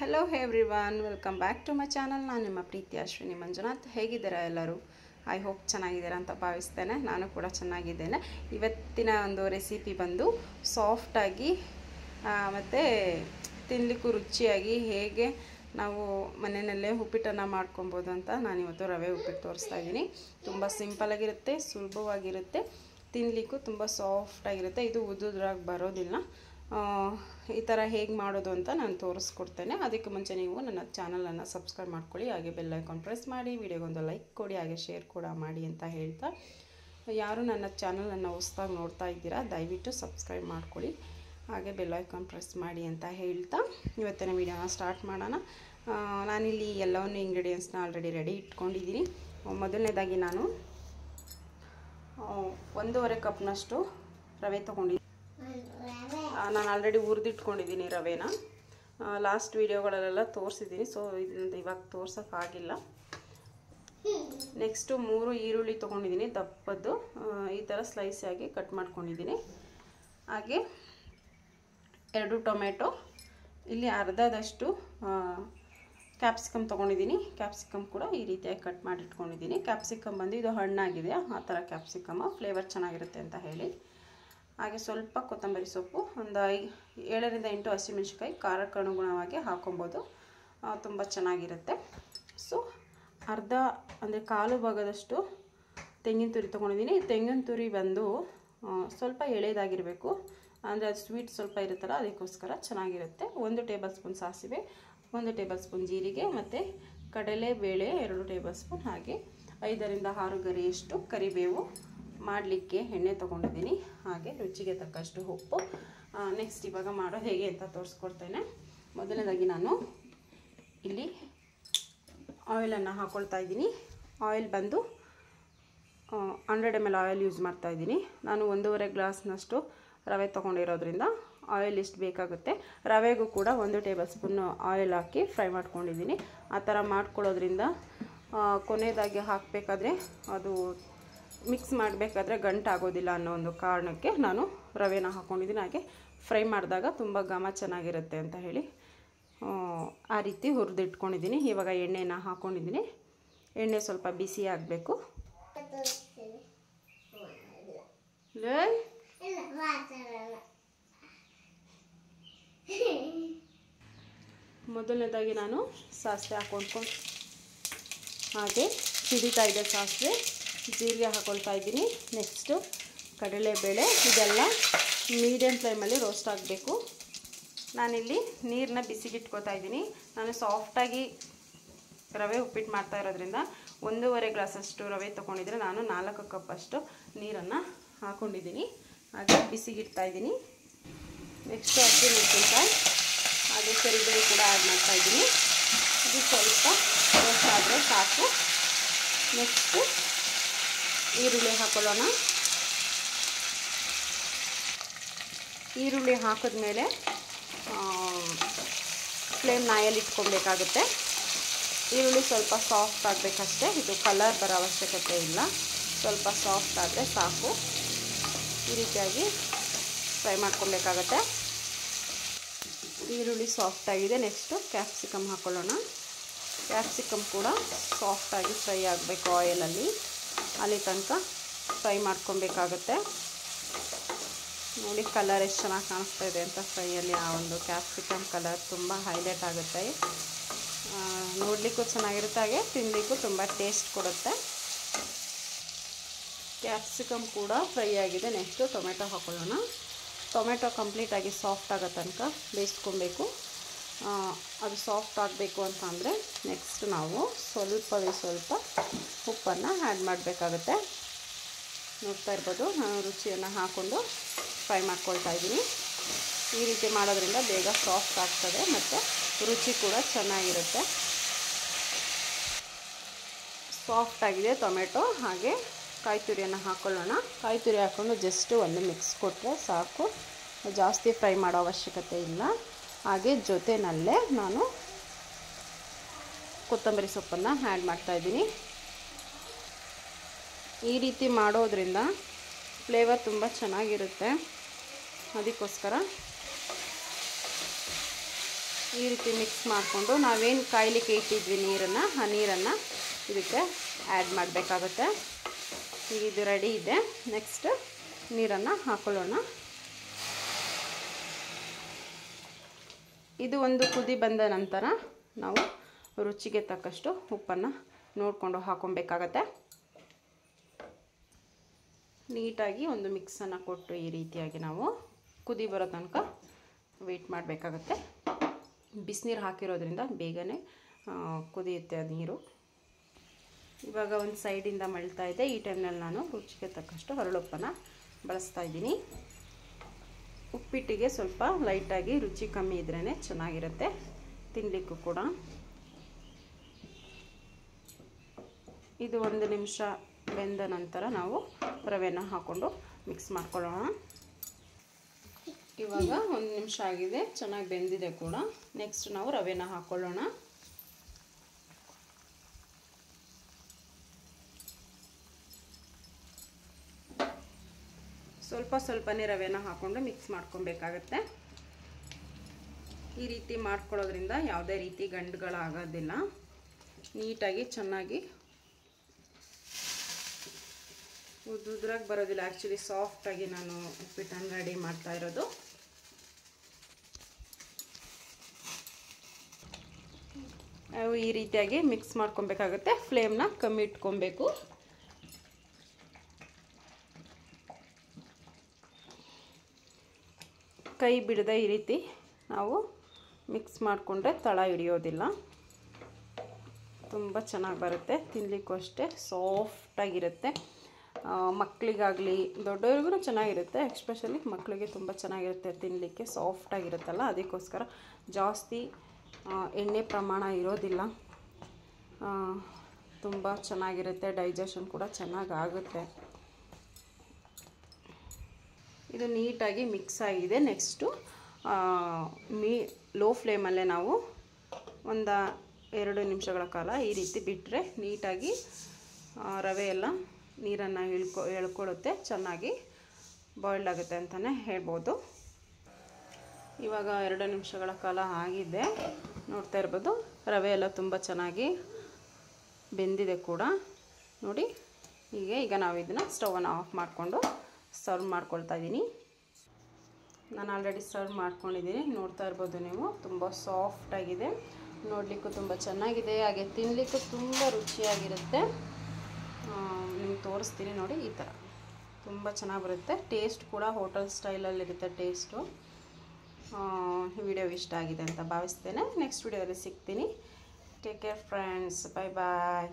Hello everyone, welcome back to my channel. ನಾನು ನಿಮ್ಮ ಪ್ರೀತಿ ಅಶ್ವಿನಿ ಮಂಜುನಾಥ್. ಹೇಗಿದ್ದೀರಾ ಎಲ್ಲರೂ? ಐ ಹೋಪ್ ಚೆನ್ನಾಗಿದ್ದೀರಾ ಅಂತ ಭಾವಿಸ್ತೇನೆ. ನಾನು ಕೂಡ ಚೆನ್ನಾಗಿದ್ದೇನೆ. ಇವತ್ತಿನ ಒಂದು ರೆಸಿಪಿ ಬಂದು ಸಾಫ್ಟಾಗಿ ಮತ್ತು ತಿನ್ನಲಿಕ್ಕೂ ರುಚಿಯಾಗಿ ಹೇಗೆ ನಾವು ಮನೆಯಲ್ಲೇ ಉಪ್ಪಿಟ್ಟನ್ನು ಮಾಡ್ಕೊಬೋದು ಅಂತ ನಾನಿವತ್ತು ರವೆ ಉಪ್ಪಿಟ್ಟು ತೋರಿಸ್ತಾ ಇದ್ದೀನಿ. ತುಂಬ ಸಿಂಪಲಾಗಿರುತ್ತೆ, ಸುಲಭವಾಗಿರುತ್ತೆ, ತಿನ್ನಲಿಕ್ಕೂ ತುಂಬ ಸಾಫ್ಟಾಗಿರುತ್ತೆ. ಇದು ಉದುರಾಗಿ ಬರೋದಿಲ್ಲ. ಈ ಥರ ಹೇಗೆ ಮಾಡೋದು ಅಂತ ನಾನು ತೋರಿಸ್ಕೊಡ್ತೇನೆ. ಅದಕ್ಕೆ ಮುಂಚೆ ನೀವು ನನ್ನ ಚಾನಲನ್ನು ಸಬ್ಸ್ಕ್ರೈಬ್ ಮಾಡ್ಕೊಳ್ಳಿ, ಹಾಗೆ ಬೆಲ್ ಐಕಾನ್ ಪ್ರೆಸ್ ಮಾಡಿ, ವಿಡಿಯೋಗೊಂದು ಲೈಕ್ ಕೊಡಿ, ಹಾಗೆ ಶೇರ್ ಕೂಡ ಮಾಡಿ ಅಂತ ಹೇಳ್ತಾ, ಯಾರು ನನ್ನ ಚಾನಲನ್ನು ಹೊಸದಾಗಿ ನೋಡ್ತಾ ಇದ್ದೀರಾ ದಯವಿಟ್ಟು ಸಬ್ಸ್ಕ್ರೈಬ್ ಮಾಡ್ಕೊಳ್ಳಿ, ಹಾಗೆ ಬೆಲ್ ಐಕಾನ್ ಪ್ರೆಸ್ ಮಾಡಿ ಅಂತ ಹೇಳ್ತಾ ಇವತ್ತಿನ ವಿಡಿಯೋನ ಸ್ಟಾರ್ಟ್ ಮಾಡೋಣ. ನಾನಿಲ್ಲಿ ಎಲ್ಲವನ್ನೂ ಇಂಗ್ರೀಡಿಯೆಂಟ್ಸ್ನ ಆಲ್ರೆಡಿ ರೆಡಿ ಇಟ್ಕೊಂಡಿದ್ದೀನಿ. ಮೊದಲನೇದಾಗಿ ನಾನು 1.5 ಕಪ್ನಷ್ಟು ರವೆ ತೊಗೊಂಡಿದ್ದೀನಿ. ನಾನು ಆಲ್ರೆಡಿ ಹುರಿದಿಟ್ಕೊಂಡಿದ್ದೀನಿ ರವೆನ. ಲಾಸ್ಟ್ ವೀಡಿಯೋಗಳಲ್ಲೆಲ್ಲ ತೋರಿಸಿದ್ದೀನಿ, ಸೊ ಇದರಿಂದ ಇವಾಗ ತೋರ್ಸೋಕ್ಕಾಗಿಲ್ಲ. ನೆಕ್ಸ್ಟು 3 ಈರುಳ್ಳಿ ತೊಗೊಂಡಿದ್ದೀನಿ, ದಪ್ಪದ್ದು ಈ ಥರ ಸ್ಲೈಸ್ ಆಗಿ ಕಟ್ ಮಾಡ್ಕೊಂಡಿದ್ದೀನಿ. ಹಾಗೆ 2 ಟೊಮೆಟೊ, ಇಲ್ಲಿ ಅರ್ಧದಷ್ಟು ಕ್ಯಾಪ್ಸಿಕಮ್ ತೊಗೊಂಡಿದ್ದೀನಿ. ಕ್ಯಾಪ್ಸಿಕಮ್ ಕೂಡ ಈ ರೀತಿಯಾಗಿ ಕಟ್ ಮಾಡಿ ಇಟ್ಕೊಂಡಿದ್ದೀನಿ. ಕ್ಯಾಪ್ಸಿಕಮ್ ಬಂದು ಇದು ಹಣ್ಣಾಗಿದೆ, ಆ ಥರ ಕ್ಯಾಪ್ಸಿಕಮ್ ಫ್ಲೇವರ್ ಚೆನ್ನಾಗಿರುತ್ತೆ ಅಂತ ಹೇಳಿ. ಹಾಗೆ ಸ್ವಲ್ಪ ಕೊತ್ತಂಬರಿ ಸೊಪ್ಪು, ಒಂದು 7ರಿಂದ 8 ಹಸಿಮೆಣಸಿನ್ಕಾಯಿ ಖಾರಕ್ಕೆ ಅನುಗುಣವಾಗಿ ಹಾಕೊಬೋದು, ತುಂಬ ಚೆನ್ನಾಗಿರುತ್ತೆ. ಸೊ ಅರ್ಧ ಅಂದರೆ ಕಾಲು ಭಾಗದಷ್ಟು ತೆಂಗಿನ ತುರಿ ತೊಗೊಂಡಿದ್ದೀನಿ. ತೆಂಗಿನ ತುರಿ ಬಂದು ಸ್ವಲ್ಪ ಎಳೆದಾಗಿರಬೇಕು, ಅಂದರೆ ಅದು ಸ್ವೀಟ್ ಸ್ವಲ್ಪ ಇರುತ್ತಲ್ಲ, ಅದಕ್ಕೋಸ್ಕರ ಚೆನ್ನಾಗಿರುತ್ತೆ. 1 ಟೇಬಲ್ ಸ್ಪೂನ್ ಸಾಸಿವೆ, 1 ಟೇಬಲ್ ಸ್ಪೂನ್ ಜೀರಿಗೆ ಮತ್ತು ಕಡಲೆಬೇಳೆ 2 ಟೇಬಲ್ ಸ್ಪೂನ್, ಹಾಗೆ 5ರಿಂದ 6 ಗರಿಯಷ್ಟು ಕರಿಬೇವು, ಮಾಡಲಿಕ್ಕೆ ಎಣ್ಣೆ ತೊಗೊಂಡಿದ್ದೀನಿ, ಹಾಗೆ ರುಚಿಗೆ ತಕ್ಕಷ್ಟು ಉಪ್ಪು. ನೆಕ್ಸ್ಟ್ ಇವಾಗ ಮಾಡೋದು ಹೇಗೆ ಅಂತ ತೋರಿಸ್ಕೊಡ್ತೇನೆ. ಮೊದಲನೇದಾಗಿ ನಾನು ಇಲ್ಲಿ ಆಯಿಲನ್ನು ಹಾಕ್ಕೊಳ್ತಾ ಇದ್ದೀನಿ. ಆಯಿಲ್ ಬಂದು 100 ml ಆಯಿಲ್ ಯೂಸ್ ಮಾಡ್ತಾಯಿದ್ದೀನಿ. ನಾನು 1.5 ಗ್ಲಾಸ್ನಷ್ಟು ರವೆ ತೊಗೊಂಡಿರೋದ್ರಿಂದ ಆಯಿಲ್ ಇಷ್ಟು ಬೇಕಾಗುತ್ತೆ. ರವೆಗೂ ಕೂಡ 1 ಟೇಬಲ್ ಸ್ಪೂನ್ ಆಯಿಲ್ ಹಾಕಿ ಫ್ರೈ ಮಾಡ್ಕೊಂಡಿದ್ದೀನಿ. ಆ ಥರ ಮಾಡ್ಕೊಳ್ಳೋದ್ರಿಂದ ಕೊನೆಯದಾಗಿ ಹಾಕಬೇಕಾದ್ರೆ ಅದು ಮಿಕ್ಸ್ ಮಾಡಬೇಕಾದ್ರೆ ಗಂಟಾಗೋದಿಲ್ಲ ಅನ್ನೋ ಒಂದು ಕಾರಣಕ್ಕೆ ನಾನು ರವೆನ ಹಾಕ್ಕೊಂಡಿದ್ದೀನಿ. ಹಾಗೆ ಫ್ರೈ ಮಾಡಿದಾಗ ತುಂಬ ಘಮ ಚೆನ್ನಾಗಿರುತ್ತೆ ಅಂತ ಹೇಳಿ ಆ ರೀತಿ ಹುರಿದಿಟ್ಕೊಂಡಿದ್ದೀನಿ. ಇವಾಗ ಎಣ್ಣೆನ ಹಾಕ್ಕೊಂಡಿದ್ದೀನಿ. ಎಣ್ಣೆ ಸ್ವಲ್ಪ ಬಿಸಿ ಆಗಬೇಕು. ಮೊದಲನೇದಾಗಿ ನಾನು ಸಾಸಿವೆ ಹಾಕ್ಕೊಂಡು, ಹಾಗೆ ಸಿಡಿತಾ ಇದೆ ಸಾಸಿವೆ, ಜೀರಿಗೆ ಹಾಕ್ಕೊಳ್ತಾ ಇದ್ದೀನಿ. ನೆಕ್ಸ್ಟು ಕಡಲೆಬೇಳೆ, ಇದೆಲ್ಲ ಮೀಡಿಯಮ್ ಫ್ಲೇಮಲ್ಲಿ ರೋಸ್ಟ್ ಆಗಬೇಕು. ನಾನಿಲ್ಲಿ ನೀರನ್ನ ಬಿಸಿಗಿಟ್ಕೊತಾ ಇದ್ದೀನಿ. ನಾನು ಸಾಫ್ಟಾಗಿ ರವೆ ಉಪ್ಪಿಟ್ಟು ಮಾಡ್ತಾ ಇರೋದ್ರಿಂದ 1.5 ಗ್ಲಾಸಷ್ಟು ರವೆ ತೊಗೊಂಡಿದ್ರೆ ನಾನು 4 ಕಪ್ಪಷ್ಟು ನೀರನ್ನು ಹಾಕ್ಕೊಂಡಿದ್ದೀನಿ. ಹಾಗೆ ಬಿಸಿಗಿಡ್ತಾ ಇದ್ದೀನಿ. ನೆಕ್ಸ್ಟು ಹಸಿಮೆಣಸಿನ್ಕಾಯಿ ಹಾಗೆ ಕರಿಬೇವು ಕೂಡ ಆ್ಯಡ್ ಮಾಡ್ತಾ ಇದ್ದೀನಿ. ಇದು ಸ್ವಲ್ಪ ರೋಸ್ಟ್ ಆದರೆ ಸಾಕು. ನೆಕ್ಸ್ಟು ಈರುಳ್ಳಿ ಹಾಕೊಳ್ಳೋಣ. ಈರುಳ್ಳಿ ಹಾಕಿದ್ಮೇಲೆ ಫ್ಲೇಮ್ನ ಆಯಲ್ಲಿ ಇಟ್ಕೊಬೇಕಾಗುತ್ತೆ. ಈರುಳ್ಳಿ ಸ್ವಲ್ಪ ಸಾಫ್ಟ್ ಆಗಬೇಕಷ್ಟೇ, ಇದು ಕಲರ್ ಬರೋ ಅವಶ್ಯಕತೆ ಇಲ್ಲ. ಸ್ವಲ್ಪ ಸಾಫ್ಟ್ ಆದರೆ ಸಾಕು. ಈ ರೀತಿಯಾಗಿ ಫ್ರೈ ಮಾಡ್ಕೊಬೇಕಾಗತ್ತೆ. ಈರುಳ್ಳಿ ಸಾಫ್ಟಾಗಿದೆ. ನೆಕ್ಸ್ಟು ಕ್ಯಾಪ್ಸಿಕಮ್ ಹಾಕ್ಕೊಳ್ಳೋಣ. ಕ್ಯಾಪ್ಸಿಕಮ್ ಕೂಡ ಸಾಫ್ಟಾಗಿ ಫ್ರೈ ಆಗಬೇಕು ಆಯಿಲಲ್ಲಿ, ಅಲ್ಲಿ ತನಕ ಫ್ರೈ ಮಾಡ್ಕೊಬೇಕಾಗತ್ತೆ. ನೋಡಿ ಕಲರ್ ಎಷ್ಟು ಚೆನ್ನಾಗಿ ಕಾಣಿಸ್ತಾ ಇದೆ ಅಂತ ಫ್ರೈಯಲ್ಲಿ. ಆ ಒಂದು ಕ್ಯಾಪ್ಸಿಕಮ್ ಕಲರ್ ತುಂಬ ಹೈಲೈಟ್ ಆಗುತ್ತೆ, ನೋಡಲಿಕ್ಕೂ ಚೆನ್ನಾಗಿರುತ್ತೆ, ಹಾಗೆ ತಿನ್ನಲಿಕ್ಕೂ ತುಂಬ ಟೇಸ್ಟ್ ಕೊಡುತ್ತೆ. ಕ್ಯಾಪ್ಸಿಕಮ್ ಕೂಡ ಫ್ರೈ ಆಗಿದೆ. ನೆಕ್ಸ್ಟು ಟೊಮೆಟೊ ಹಾಕ್ಕೊಳ್ಳೋಣ. ಟೊಮೆಟೊ ಕಂಪ್ಲೀಟಾಗಿ ಸಾಫ್ಟ್ ಆಗೋ ತನಕ ಬೇಯಿಸ್ಕೊಬೇಕು. ಅದು ಸಾಫ್ಟ್ ಆಗಬೇಕು ಅಂತ ಅಂದರೆ ನೆಕ್ಸ್ಟ್ ನಾವು ಸ್ವಲ್ಪವೇ ಸ್ವಲ್ಪ ಉಪ್ಪನ್ನು ಆ್ಯಡ್ ಮಾಡಬೇಕಾಗತ್ತೆ. ನೋಡ್ತಾ ಇರ್ಬೋದು, ನಾನು ರುಚಿಯನ್ನು ಹಾಕ್ಕೊಂಡು ಫ್ರೈ ಮಾಡ್ಕೊಳ್ತಾ ಇದ್ದೀನಿ. ಈ ರೀತಿ ಮಾಡೋದ್ರಿಂದ ಬೇಗ ಸಾಫ್ಟ್ ಆಗ್ತದೆ ಮತ್ತು ರುಚಿ ಕೂಡ ಚೆನ್ನಾಗಿರುತ್ತೆ. ಸಾಫ್ಟ್ ಆಗಿದೆ ಟೊಮೆಟೊ. ಹಾಗೆ ಕಾಯಿ ತುರಿಯನ್ನು ಹಾಕ್ಕೊಳ್ಳೋಣ. ಕಾಯಿ ತುರಿ ಹಾಕ್ಕೊಂಡು ಜಸ್ಟ್ ಒಂದು ಮಿಕ್ಸ್ ಕೊಟ್ಟರೆ ಸಾಕು, ಜಾಸ್ತಿ ಫ್ರೈ ಮಾಡೋ ಅವಶ್ಯಕತೆ ಇಲ್ಲ. ಹಾಗೆ ಜೊತೆಯಲ್ಲೇ ನಾನು ಕೊತ್ತಂಬರಿ ಸೊಪ್ಪನ್ನು ಆ್ಯಡ್ ಮಾಡ್ತಾಯಿದ್ದೀನಿ. ಈ ರೀತಿ ಮಾಡೋದ್ರಿಂದ ಫ್ಲೇವರ್ ತುಂಬ ಚೆನ್ನಾಗಿರುತ್ತೆ, ಅದಕ್ಕೋಸ್ಕರ ಈ ರೀತಿ ಮಿಕ್ಸ್ ಮಾಡಿಕೊಂಡು ನಾವೇನು ಕಾಯಲಿಕ್ಕೆ ಇಟ್ಟಿದ್ವಿ ನೀರನ್ನು, ಆ ನೀರನ್ನು ಇದಕ್ಕೆ ಆ್ಯಡ್ ಮಾಡಬೇಕಾಗುತ್ತೆ. ಈಗ ಇದು ರೆಡಿ ಇದೆ. ನೆಕ್ಸ್ಟ್ ನೀರನ್ನು ಹಾಕೊಳ್ಳೋಣ. ಇದು ಒಂದು ಕುದಿ ಬಂದ ನಂತರ ನಾವು ರುಚಿಗೆ ತಕ್ಕಷ್ಟು ಉಪ್ಪನ್ನು ನೋಡಿಕೊಂಡು ಹಾಕೊಬೇಕಾಗತ್ತೆ. ನೀಟಾಗಿ ಒಂದು ಮಿಕ್ಸನ್ನು ಕೊಟ್ಟು ಈ ರೀತಿಯಾಗಿ ನಾವು ಕುದಿ ಬರೋ ತನಕ ವೆಯ್ಟ್ ಮಾಡಬೇಕಾಗತ್ತೆ. ಬಿಸಿನೀರು ಹಾಕಿರೋದ್ರಿಂದ ಬೇಗನೆ ಕುದಿಯುತ್ತೆ ಅದು ನೀರು. ಇವಾಗ ಒಂದು ಸೈಡಿಂದ ಮಳ್ತಾ ಇದೆ. ಈ ಟೈಮ್ನಲ್ಲಿ ನಾನು ರುಚಿಗೆ ತಕ್ಕಷ್ಟು ಹರಳುಪ್ಪನ್ನು ಬಳಸ್ತಾ ಇದ್ದೀನಿ. ಉಪ್ಪಿಟ್ಟಿಗೆ ಸ್ವಲ್ಪ ಲೈಟಾಗಿ ರುಚಿ ಕಮ್ಮಿ ಇದ್ರೇ ಚೆನ್ನಾಗಿರುತ್ತೆ ತಿನ್ನಲಿಕ್ಕೂ ಕೂಡ. ಇದು 1 ನಿಮಿಷ ಬೆಂದ ನಂತರ ನಾವು ರವೆನ ಹಾಕ್ಕೊಂಡು ಮಿಕ್ಸ್ ಮಾಡ್ಕೊಳ್ಳೋಣ. ಇವಾಗ 1 ನಿಮಿಷ ಆಗಿದೆ, ಚೆನ್ನಾಗಿ ಬೆಂದಿದೆ ಕೂಡ. ನೆಕ್ಸ್ಟ್ ನಾವು ರವೆನ ಹಾಕ್ಕೊಳ್ಳೋಣ. ಸ್ವಲ್ಪನೇ ರವೆನ ಹಾಕ್ಕೊಂಡು ಮಿಕ್ಸ್ ಮಾಡ್ಕೊಬೇಕಾಗತ್ತೆ. ಈ ರೀತಿ ಮಾಡ್ಕೊಳ್ಳೋದ್ರಿಂದ ಯಾವುದೇ ರೀತಿ ಗಂಟುಗಳಾಗೋದಿಲ್ಲ. ನೀಟಾಗಿ ಚೆನ್ನಾಗಿ ಉದ್ರಾಗಿ ಬರೋದಿಲ್ಲ. ಆ್ಯಕ್ಚುಲಿ ಸಾಫ್ಟಾಗಿ ನಾನು ಉಪ್ಪಿಟ್ಟನ್ನು ರೆಡಿ ಮಾಡ್ತಾ ಇರೋದು. ಈ ರೀತಿಯಾಗಿ ಮಿಕ್ಸ್ ಮಾಡ್ಕೊಬೇಕಾಗುತ್ತೆ. ಫ್ಲೇಮ್ನ ಕಮ್ಮಿ ಇಟ್ಕೊಬೇಕು. ಕೈ ಬಿಡದೆ ಈ ರೀತಿ ನಾವು ಮಿಕ್ಸ್ ಮಾಡಿಕೊಂಡ್ರೆ ತಳ ಹಿಡಿಯೋದಿಲ್ಲ. ತುಂಬ ಚೆನ್ನಾಗಿ ಬರುತ್ತೆ. ತಿನ್ನಲಿಕ್ಕೂ ಅಷ್ಟೇ ಸಾಫ್ಟಾಗಿರುತ್ತೆ. ಮಕ್ಕಳಿಗಾಗಲಿ ದೊಡ್ಡವ್ರಿಗೂ ಚೆನ್ನಾಗಿರುತ್ತೆ. ಎಸ್ಪೆಷಲಿ ಮಕ್ಕಳಿಗೆ ತುಂಬ ಚೆನ್ನಾಗಿರುತ್ತೆ ತಿನ್ನಲಿಕ್ಕೆ. ಸಾಫ್ಟಾಗಿರುತ್ತಲ್ಲ, ಅದಕ್ಕೋಸ್ಕರ ಜಾಸ್ತಿ ಎಣ್ಣೆ ಪ್ರಮಾಣ ಇರೋದಿಲ್ಲ. ತುಂಬ ಚೆನ್ನಾಗಿರುತ್ತೆ. ಡೈಜೆಷನ್ ಕೂಡ ಚೆನ್ನಾಗಾಗುತ್ತೆ. ಇದು ನೀಟಾಗಿ ಮಿಕ್ಸ್ ಆಗಿದೆ. ನೆಕ್ಸ್ಟು ಲೋ ಫ್ಲೇಮಲ್ಲೇ ನಾವು 1-2 ನಿಮಿಷಗಳ ಕಾಲ ಈ ರೀತಿ ಬಿಟ್ಟರೆ ನೀಟಾಗಿ ರವೆ ಎಲ್ಲ ನೀರನ್ನು ಎಳ್ಕೊಳ್ಳುತ್ತೆ. ಚೆನ್ನಾಗಿ ಬಾಯ್ಲ್ಡ್ ಆಗುತ್ತೆ ಅಂತಲೇ ಹೇಳ್ಬೋದು. ಇವಾಗ 2 ನಿಮಿಷಗಳ ಕಾಲ ಆಗಿದೆ. ನೋಡ್ತಾ ಇರ್ಬೋದು ರವೆ ಎಲ್ಲ ತುಂಬ ಚೆನ್ನಾಗಿ ಬೆಂದಿದೆ ಕೂಡ ನೋಡಿ. ಈಗ ನಾವು ಇದನ್ನು ಸ್ಟವನ್ನು ಆಫ್ ಮಾಡಿಕೊಂಡು ಸರ್ವ್ ಮಾಡ್ಕೊಳ್ತಾ ಇದ್ದೀನಿ. ನಾನು ಆಲ್ರೆಡಿ ಸರ್ವ್ ಮಾಡ್ಕೊಂಡಿದ್ದೀನಿ. ನೋಡ್ತಾ ಇರ್ಬೋದು ನೀವು, ತುಂಬ ಸಾಫ್ಟಾಗಿದೆ. ನೋಡಲಿಕ್ಕೂ ತುಂಬ ಚೆನ್ನಾಗಿದೆ, ಹಾಗೆ ತಿನ್ನಲಿಕ್ಕೂ ತುಂಬ ರುಚಿಯಾಗಿರುತ್ತೆ. ನಿಮ್ಗೆ ತೋರಿಸ್ತೀನಿ ನೋಡಿ. ಈ ಥರ ತುಂಬ ಚೆನ್ನಾಗಿ ಬರುತ್ತೆ. ಟೇಸ್ಟ್ ಕೂಡ ಹೋಟೆಲ್ ಸ್ಟೈಲಲ್ಲಿರುತ್ತೆ ಟೇಸ್ಟು. ವಿಡಿಯೋ ಇಷ್ಟ ಆಗಿದೆ ಅಂತ ಭಾವಿಸ್ತೇನೆ. ನೆಕ್ಸ್ಟ್ ವಿಡಿಯೋದಲ್ಲಿ ಸಿಗ್ತೀನಿ. Take care friends. ಬಾಯ್ ಬಾಯ್.